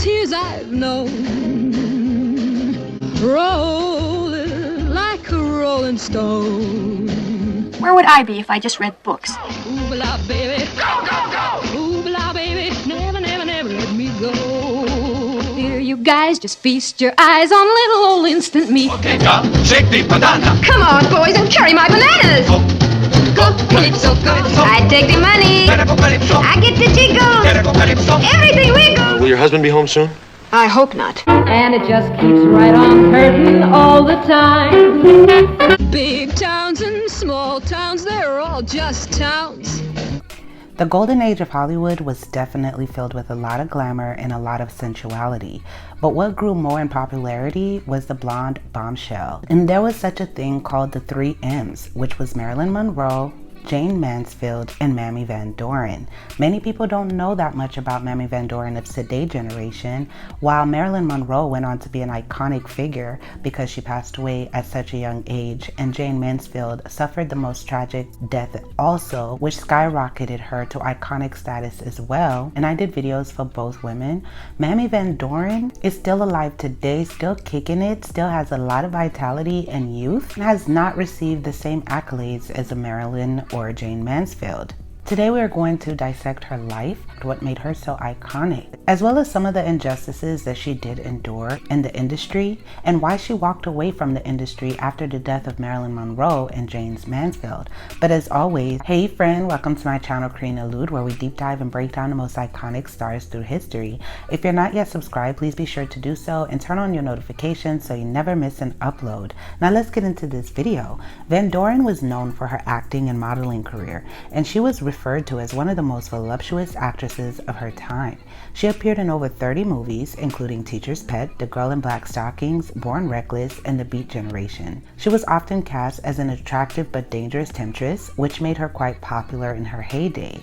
tears I've known, rolling like a rolling stone. Where would I be if I just read books? Ooh, la, baby, go, go, go! Ooh, la, baby, never, never, never let me go. Here, you guys, just feast your eyes on little old instant meat. Okay, Doc, shake the banana. Come on, boys, and carry my bananas. Go, calypso, calypso. I take the money. I get the tickle. Everything wiggles. Will your husband be home soon? I hope not. And it just keeps right on hurting all the time. Big towns and small towns, they're all just towns. The golden age of Hollywood was definitely filled with a lot of glamour and a lot of sensuality. But what grew more in popularity was the blonde bombshell. And there was such a thing called the 3 M's, which was Marilyn Monroe, Jane Mansfield, and Mamie Van Doren. Many people don't know that much about Mamie Van Doren of today's generation, while Marilyn Monroe went on to be an iconic figure because she passed away at such a young age, and Jane Mansfield suffered the most tragic death also, which skyrocketed her to iconic status as well. And I did videos for both women. Mamie Van Doren is still alive today, still kicking it, still has a lot of vitality and youth, and has not received the same accolades as a Marilyn or Jane Mansfield. Today we are going to dissect her life, what made her so iconic, as well as some of the injustices that she did endure in the industry and why she walked away from the industry after the death of Marilyn Monroe and Jane Mansfield. But as always, hey friend, welcome to my channel karinealourde, where we deep dive and break down the most iconic stars through history. If you're not yet subscribed, please be sure to do so and turn on your notifications so you never miss an upload. Now let's get into this video. Van Doren was known for her acting and modeling career, and she was referred to as one of the most voluptuous actresses of her time. She appeared in over 30 movies, including Teacher's Pet, The Girl in Black Stockings, Born Reckless, and The Beat Generation. She was often cast as an attractive but dangerous temptress, which made her quite popular in her heyday.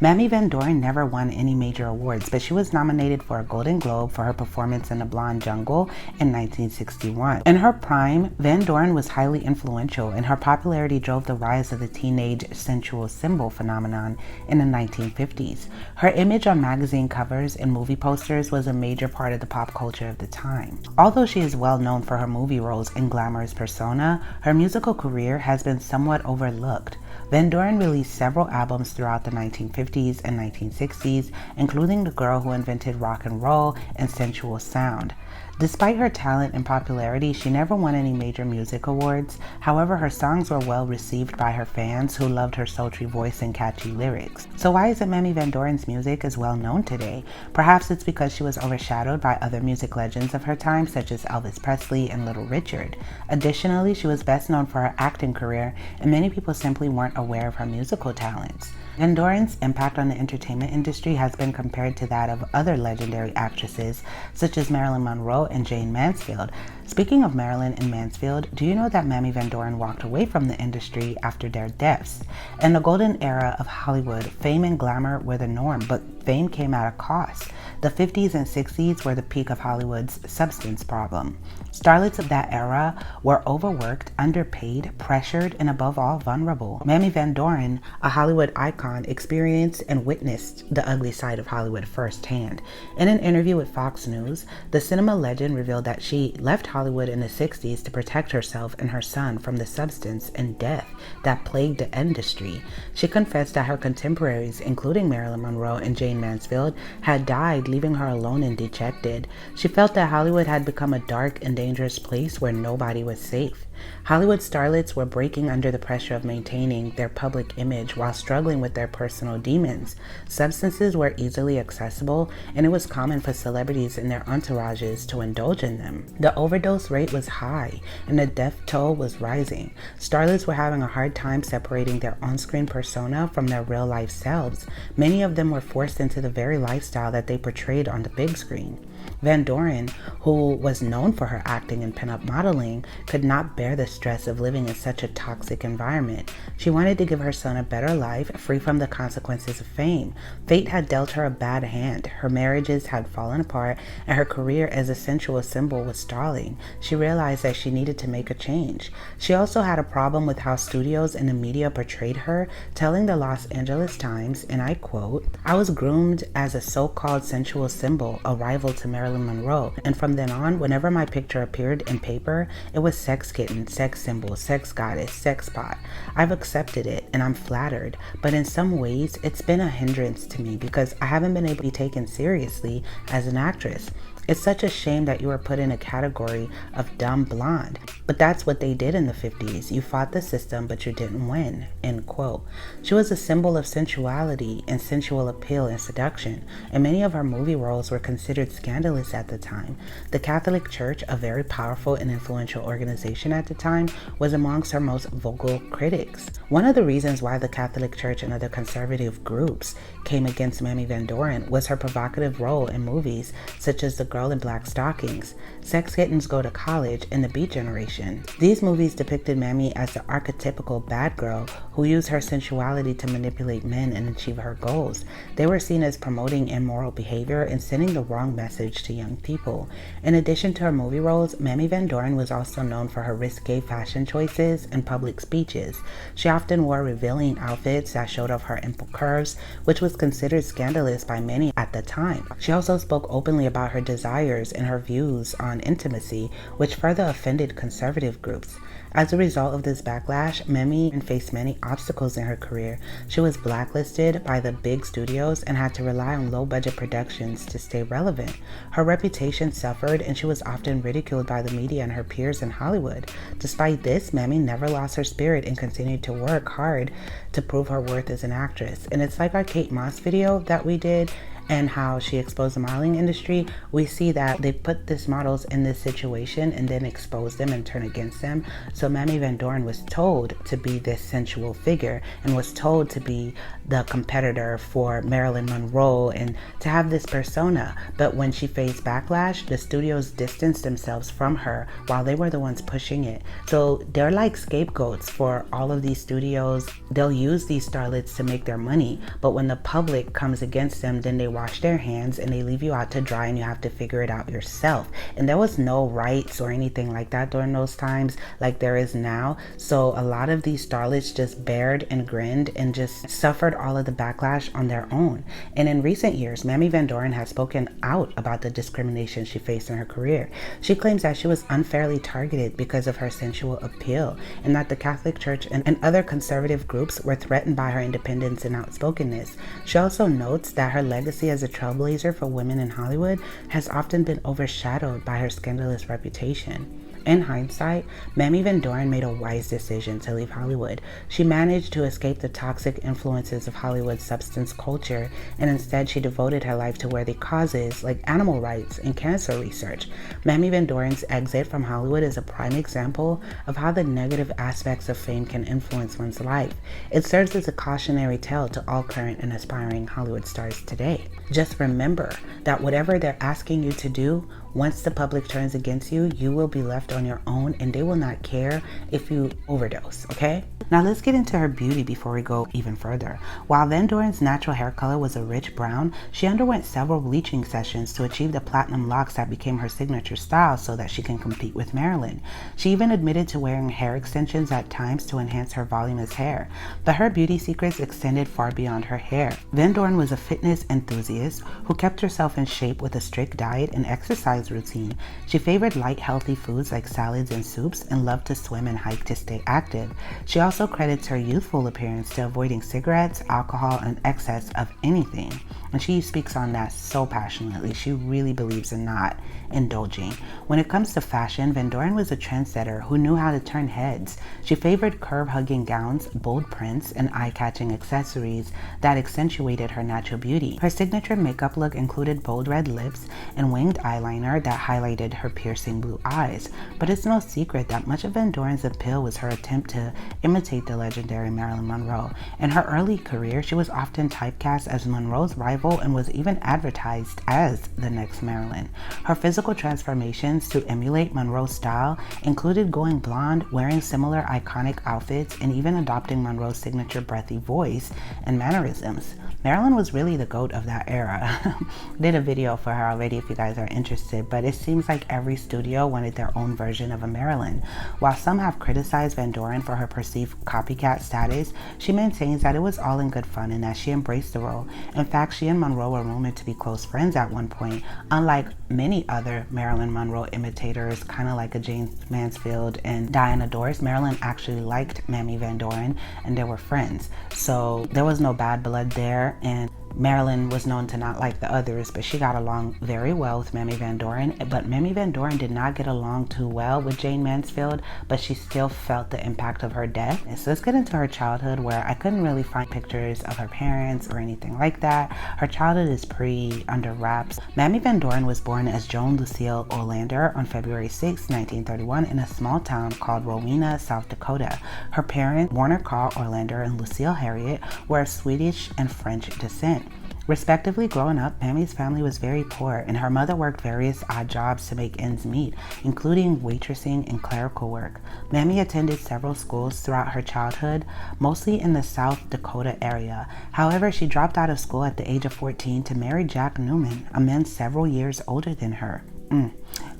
Mamie Van Doren never won any major awards, but she was nominated for a Golden Globe for her performance in The Blonde Jungle in 1961. In her prime, Van Doren was highly influential, and her popularity drove the rise of the teenage sensual symbol phenomenon in the 1950s. Her image on magazine covers and movie posters was a major part of the pop culture of the time. Although she is well known for her movie roles and glamorous persona, her musical career has been somewhat overlooked. Van Doren released several albums throughout the 1950s and 1960s, including The Girl Who Invented Rock and Roll and Sensual Sound. Despite her talent and popularity, she never won any major music awards. However, her songs were well received by her fans, who loved her sultry voice and catchy lyrics. So why isn't Mamie Van Doren's music as well known today? Perhaps it's because she was overshadowed by other music legends of her time, such as Elvis Presley and Little Richard. Additionally, she was best known for her acting career, and many people simply weren't aware of her musical talents. Van Doren's impact on the entertainment industry has been compared to that of other legendary actresses, such as Marilyn Monroe and Jane Mansfield. Speaking of Marilyn and Mansfield, do you know that Mamie Van Doren walked away from the industry after their deaths? In the golden era of Hollywood, fame and glamour were the norm, but fame came at a cost. The 50s and 60s were the peak of Hollywood's substance problem. Starlets of that era were overworked, underpaid, pressured, and above all, vulnerable. Mamie Van Doren, a Hollywood icon, experienced and witnessed the ugly side of Hollywood firsthand. In an interview with Fox News, the cinema legend revealed that she left Hollywood in the 60s to protect herself and her son from the substance and death that plagued the industry. She confessed that her contemporaries, including Marilyn Monroe and Jane Mansfield, had died, leaving her alone and dejected. She felt that Hollywood had become a dark and dangerous place where nobody was safe. Hollywood starlets were breaking under the pressure of maintaining their public image while struggling with their personal demons. Substances were easily accessible, and it was common for celebrities and their entourages to indulge in them. The overdose rate was high, and the death toll was rising. Starlets were having a hard time separating their on-screen persona from their real-life selves. Many of them were forced into the very lifestyle that they portrayed on the big screen. Van Doren, who was known for her acting and pinup modeling, could not bear the stress of living in such a toxic environment. She wanted to give her son a better life, free from the consequences of fame. Fate had dealt her a bad hand. Her marriages had fallen apart, and her career as a sensual symbol was stalling. She realized that she needed to make a change. She also had a problem with how studios and the media portrayed her, telling the Los Angeles Times, and I quote, "I was groomed as a so-called sensual symbol, a rival to Marilyn Monroe, and from then on, whenever my picture appeared in paper, it was sex kitten, sex symbol, sex goddess, sex pot. I've accepted it and I'm flattered, but in some ways, it's been a hindrance to me because I haven't been able to be taken seriously as an actress. It's such a shame that you were put in a category of dumb blonde. But that's what they did in the 50s. You fought the system, but you didn't win. End quote. She was a symbol of sensuality and sensual appeal and seduction, and many of her movie roles were considered scandalous at the time. The Catholic Church, a very powerful and influential organization at the time, was amongst her most vocal critics. One of the reasons why the Catholic Church and other conservative groups came against Mamie Van Doren was her provocative role in movies such as The Girl in Black Stockings, Sex Kittens Go to College, and The Beat Generation. These movies depicted Mamie as the archetypical bad girl who used her sensuality to manipulate men and achieve her goals. They were seen as promoting immoral behavior and sending the wrong message to young people. In addition to her movie roles, Mamie Van Doren was also known for her risque fashion choices and public speeches. She often wore revealing outfits that showed off her ample curves, which was considered scandalous by many at the time. She also spoke openly about her desires and her views on intimacy, which further offended conservative groups. As a result of this backlash, Mamie faced many obstacles in her career. She was blacklisted by the big studios and had to rely on low-budget productions to stay relevant. Her reputation suffered, and she was often ridiculed by the media and her peers in Hollywood. Despite this, Mamie never lost her spirit and continued to work hard to prove her worth as an actress. And it's like our Kate Moss video that we did, and how she exposed the modeling industry. We see that they put these models in this situation and then expose them and turn against them. So Mamie Van Doren was told to be this sensual figure and was told to be the competitor for Marilyn Monroe and to have this persona. But when she faced backlash, the studios distanced themselves from her while they were the ones pushing it. So they're like scapegoats for all of these studios. They'll use these starlets to make their money, but when the public comes against them, then they wash their hands and they leave you out to dry and you have to figure it out yourself. And there was no rights or anything like that during those times like there is now. So a lot of these starlets just bared and grinned and just suffered all of the backlash on their own. And in recent years, Mamie Van Doren has spoken out about the discrimination she faced in her career. She claims that she was unfairly targeted because of her sensual appeal and that the Catholic Church and other conservative groups were threatened by her independence and outspokenness. She also notes that her legacy as a trailblazer for women in Hollywood has often been overshadowed by her scandalous reputation. In hindsight, Mamie Van Doren made a wise decision to leave Hollywood. She managed to escape the toxic influences of Hollywood's substance culture, and instead she devoted her life to worthy causes like animal rights and cancer research. Mamie Van Doren's exit from Hollywood is a prime example of how the negative aspects of fame can influence one's life. It serves as a cautionary tale to all current and aspiring Hollywood stars today. Just remember that whatever they're asking you to do, once the public turns against you, you will be left on your own and they will not care if you overdose, okay? Now let's get into her beauty before we go even further. While Van Doren's natural hair color was a rich brown, she underwent several bleaching sessions to achieve the platinum locks that became her signature style so that she can compete with Marilyn. She even admitted to wearing hair extensions at times to enhance her voluminous hair. But her beauty secrets extended far beyond her hair. Van Doren was a fitness enthusiast who kept herself in shape with a strict diet and exercise routine. She favored light, healthy foods like salads and soups and loved to swim and hike to stay active. She also credits her youthful appearance to avoiding cigarettes, alcohol, and excess of anything. And she speaks on that so passionately. She really believes in not indulging. When it comes to fashion, Van Doren was a trendsetter who knew how to turn heads. She favored curve-hugging gowns, bold prints, and eye-catching accessories that accentuated her natural beauty. Her signature makeup look included bold red lips and winged eyeliner that highlighted her piercing blue eyes. But it's no secret that much of Van Doren's appeal was her attempt to imitate the legendary Marilyn Monroe. In her early career, she was often typecast as Monroe's rival and was even advertised as the next Marilyn. Her physical transformations to emulate Monroe's style included going blonde, wearing similar iconic outfits, and even adopting Monroe's signature breathy voice and mannerisms. Marilyn was really the GOAT of that era. Did a video for her already if you guys are interested, but it seems like every studio wanted their own version of a Marilyn. While some have criticized Van Doren for her perceived copycat status, she maintains that it was all in good fun and that she embraced the role. In fact, she and Monroe were rumored to be close friends at one point. Unlike many many other Marilyn Monroe imitators, kind of like a Jane Mansfield and Diana Dors. Marilyn actually liked Mamie Van Doren and they were friends. So there was no bad blood there, and Marilyn was known to not like the others, but she got along very well with Mamie Van Doren. But Mamie Van Doren did not get along too well with Jane Mansfield, but she still felt the impact of her death. And so let's get into her childhood, where I couldn't really find pictures of her parents or anything like that. Her childhood is pretty under wraps. Mamie Van Doren was born as Joan Lucille Olander on February 6, 1931 in a small town called Rowena, South Dakota. Her parents, Warner Carl Olander and Lucille Harriet, were of Swedish and French descent. Respectively, growing up, Mamie's family was very poor, and her mother worked various odd jobs to make ends meet, including waitressing and clerical work. Mamie attended several schools throughout her childhood, mostly in the South Dakota area. However, she dropped out of school at the age of 14 to marry Jack Newman, a man several years older than her.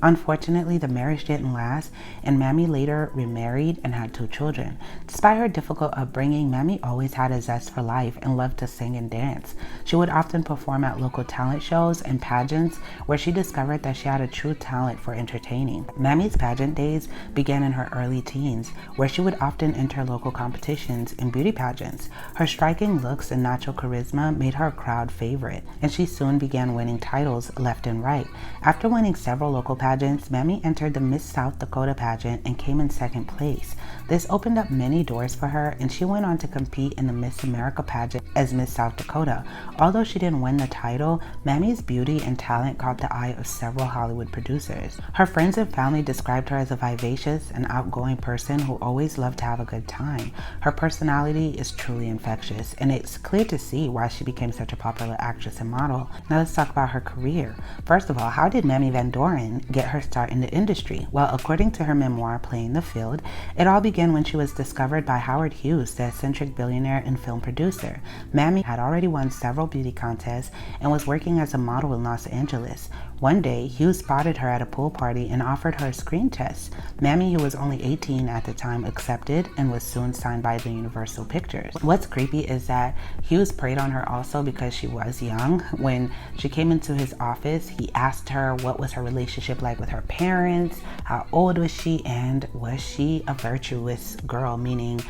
Unfortunately, the marriage didn't last, and Mamie later remarried and had 2 children. Despite her difficult upbringing, Mamie always had a zest for life and loved to sing and dance. She would often perform at local talent shows and pageants, where she discovered that she had a true talent for entertaining. Mamie's pageant days began in her early teens, where she would often enter local competitions in beauty pageants. Her striking looks and natural charisma made her a crowd favorite, and she soon began winning titles left and right. After winning several local pageants, Mamie entered the Miss South Dakota pageant and came in 2nd place. This opened up many doors for her, and she went on to compete in the Miss America pageant as Miss South Dakota. Although she didn't win the title, Mamie's beauty and talent caught the eye of several Hollywood producers. Her friends and family described her as a vivacious and outgoing person who always loved to have a good time. Her personality is truly infectious, and it's clear to see why she became such a popular actress and model. Now let's talk about her career. First of all, how did Mamie Van Doren get her start in the industry? Well, according to her memoir, Playing the Field, it all began when she was discovered by Howard Hughes, the eccentric billionaire and film producer. Mamie had already won several beauty contests and was working as a model in Los Angeles. One day, Hughes spotted her at a pool party and offered her a screen test. Mamie, who was only 18 at the time, accepted and was soon signed by the Universal Pictures. What's creepy is that Hughes preyed on her also because she was young. When she came into his office, he asked her what was her relationship like with her parents, how old was she, and was she a virtuous girl, meaning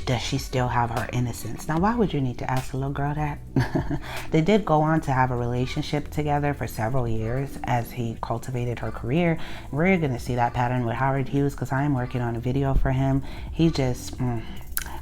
does she still have her innocence? Now, why would you need to ask a little girl that? They did go on to have a relationship together for several years as he cultivated her career. We're going to see that pattern with Howard Hughes because I am working on a video for him. He just...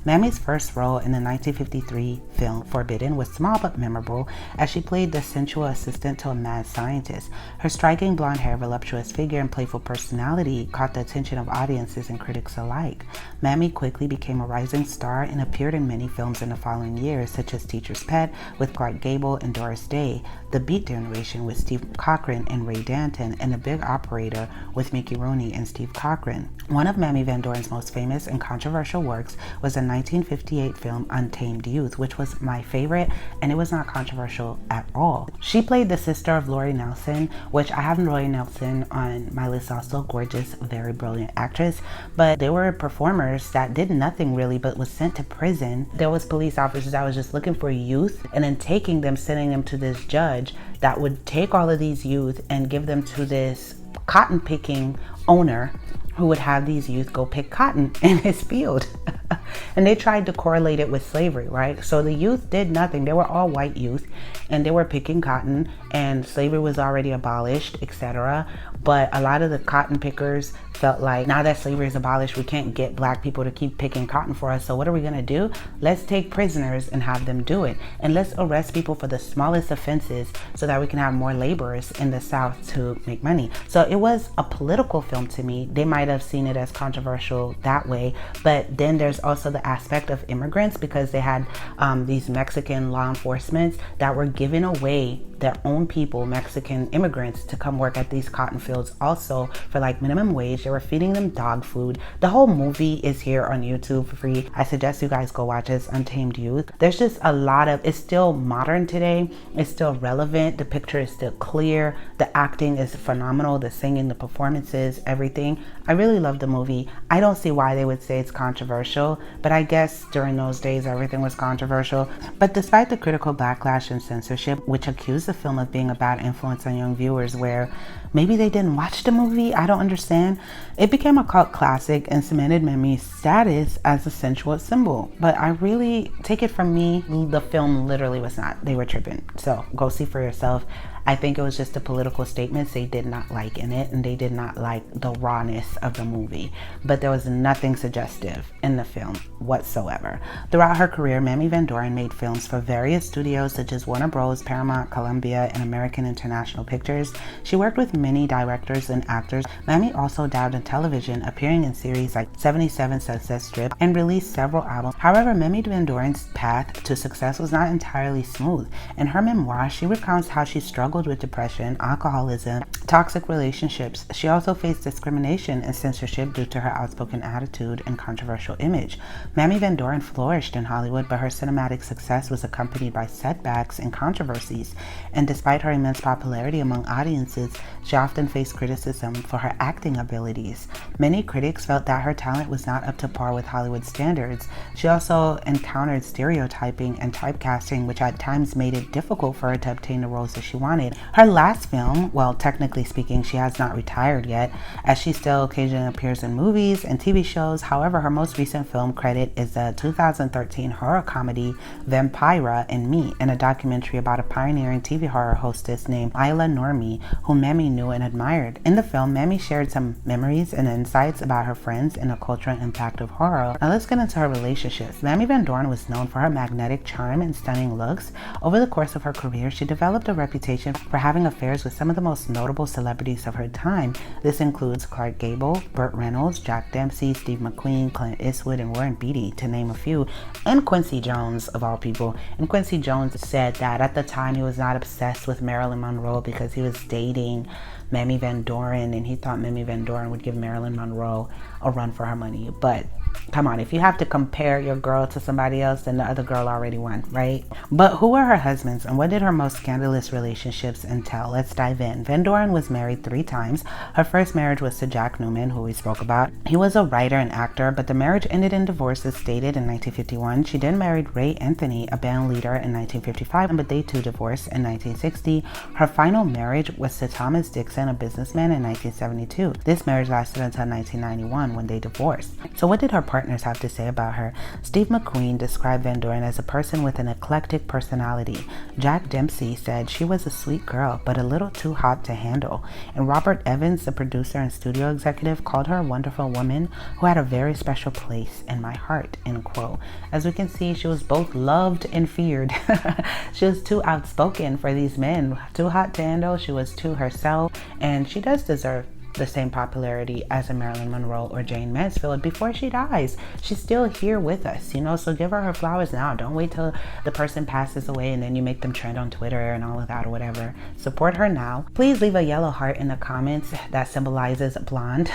Mamie's first role in the 1953 film Forbidden was small but memorable, as she played the sensual assistant to a mad scientist. Her striking blonde hair, voluptuous figure, and playful personality caught the attention of audiences and critics alike. Mamie quickly became a rising star and appeared in many films in the following years, such as Teacher's Pet with Clark Gable and Doris Day, The Beat Generation with Steve Cochran and Ray Danton, and The Big Operator with Mickey Rooney and Steve Cochran. One of Mamie Van Doren's most famous and controversial works was the 1958 film Untamed Youth, which was my favorite, and it was not controversial at all. She played the sister of Lori Nelson, which I have Lori Nelson on my list also. Gorgeous, very brilliant actress, but they were performers that did nothing really but was sent to prison. There was police officers that was just looking for youth and then taking them, sending them to this judge that would take all of these youth and give them to this cotton picking owner who would have these youth go pick cotton in his field. And they tried to correlate it with slavery, right? So the youth did nothing. They were all white youth and they were picking cotton, and slavery was already abolished, etc. But a lot of the cotton pickers felt like, now that slavery is abolished, we can't get black people to keep picking cotton for us. So what are we gonna do? Let's take prisoners and have them do it. And let's arrest people for the smallest offenses so that we can have more laborers in the South to make money. So it was a political film to me. They might have seen it as controversial that way, but then there's also the aspect of immigrants, because they had these Mexican law enforcement that were giving away their own people, Mexican immigrants, to come work at these cotton fields also for like minimum wage. They were feeding them dog food. The whole movie is here on YouTube for free. I suggest you guys go watch this, Untamed Youth. There's just a lot of, it's still modern today. It's still relevant. The picture is still clear. The acting is phenomenal. The singing, the performances, everything. I really love the movie. I don't see why they would say it's controversial, but I guess during those days everything was controversial. But despite the critical backlash and censorship which accused a film of being a bad influence on young viewers where maybe they didn't watch the movie. I don't understand. It became a cult classic and cemented Mamie's status as a sensual symbol. But I really, take it from me, the film literally was not. They were tripping. So go see for yourself. I think it was just the political statements they did not like in it, and they did not like the rawness of the movie. But there was nothing suggestive in the film whatsoever. Throughout her career, Mamie Van Doren made films for various studios such as Warner Bros., Paramount, Columbia, and American International Pictures. She worked with many directors and actors. Mamie also dabbled in television, appearing in series like 77 Sunset Strip, and released several albums. However, Mamie Van Doren's path to success was not entirely smooth. In her memoir, she recounts how she struggled with depression, alcoholism, toxic relationships. She also faced discrimination and censorship due to her outspoken attitude and controversial image. Mamie Van Doren flourished in Hollywood, but her cinematic success was accompanied by setbacks and controversies. And despite her immense popularity among audiences, she often faced criticism for her acting abilities. Many critics felt that her talent was not up to par with Hollywood standards. She also encountered stereotyping and typecasting, which at times made it difficult for her to obtain the roles that she wanted. Her last film, well, technically speaking, she has not retired yet, as she still occasionally appears in movies and TV shows. However, her most recent film credit is the 2013 horror comedy Vampira and Me, and a documentary about a pioneering TV horror hostess named Isla Normie, whom Mamie knew and admired. In the film, Mamie shared some memories and insights about her friends and the cultural impact of horror. Now let's get into her relationships. Mamie Van Doren was known for her magnetic charm and stunning looks. Over the course of her career, she developed a reputation for having affairs with some of the most notable celebrities of her time. This includes Clark Gable, Burt Reynolds, Jack Dempsey, Steve McQueen, Clint Eastwood, and Warren Beatty, to name a few, and Quincy Jones, of all people. And Quincy Jones said that at the time he was not obsessed with Marilyn Monroe because he was dating Mamie Van Doren, and he thought Mamie Van Doren would give Marilyn Monroe a run for her money. But come on, if you have to compare your girl to somebody else, then the other girl already won, right? But who were her husbands, and what did her most scandalous relationships entail? Let's dive in. Van Doren was married 3 times. Her first marriage was to Jack Newman, who we spoke about. He was a writer and actor, but the marriage ended in divorce as stated in 1951. She then married Ray Anthony, a band leader, in 1955, but they too divorced in 1960. Her final marriage was to Thomas Dixon, a businessman, in 1972. This marriage lasted until 1991 when they divorced. So what did her partners have to say about her? Steve McQueen described Van Doren as a person with an eclectic personality. Jack Dempsey said she was a sweet girl, but a little too hot to handle. And Robert Evans, the producer and studio executive, called her a wonderful woman who had a very special place in my heart, end quote. As we can see, she was both loved and feared. She was too outspoken for these men, too hot to handle. She was too herself, and she does deserve the same popularity as a Marilyn Monroe or Jane Mansfield before she dies. She's still here with us, you know, so give her flowers now. Don't wait till the person passes away and then you make them trend on Twitter and all of that or whatever. Support her now. Please leave a yellow heart in the comments that symbolizes blonde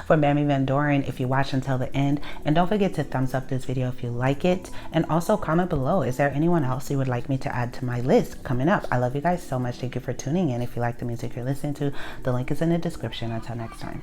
for Mamie Van Doren if you watch until the end. And don't forget to thumbs up this video if you like it. And also comment below, is there anyone else you would like me to add to my list coming up? I love you guys so much. Thank you for tuning in. If you like the music you're listening to, the link is in the description. Until next time.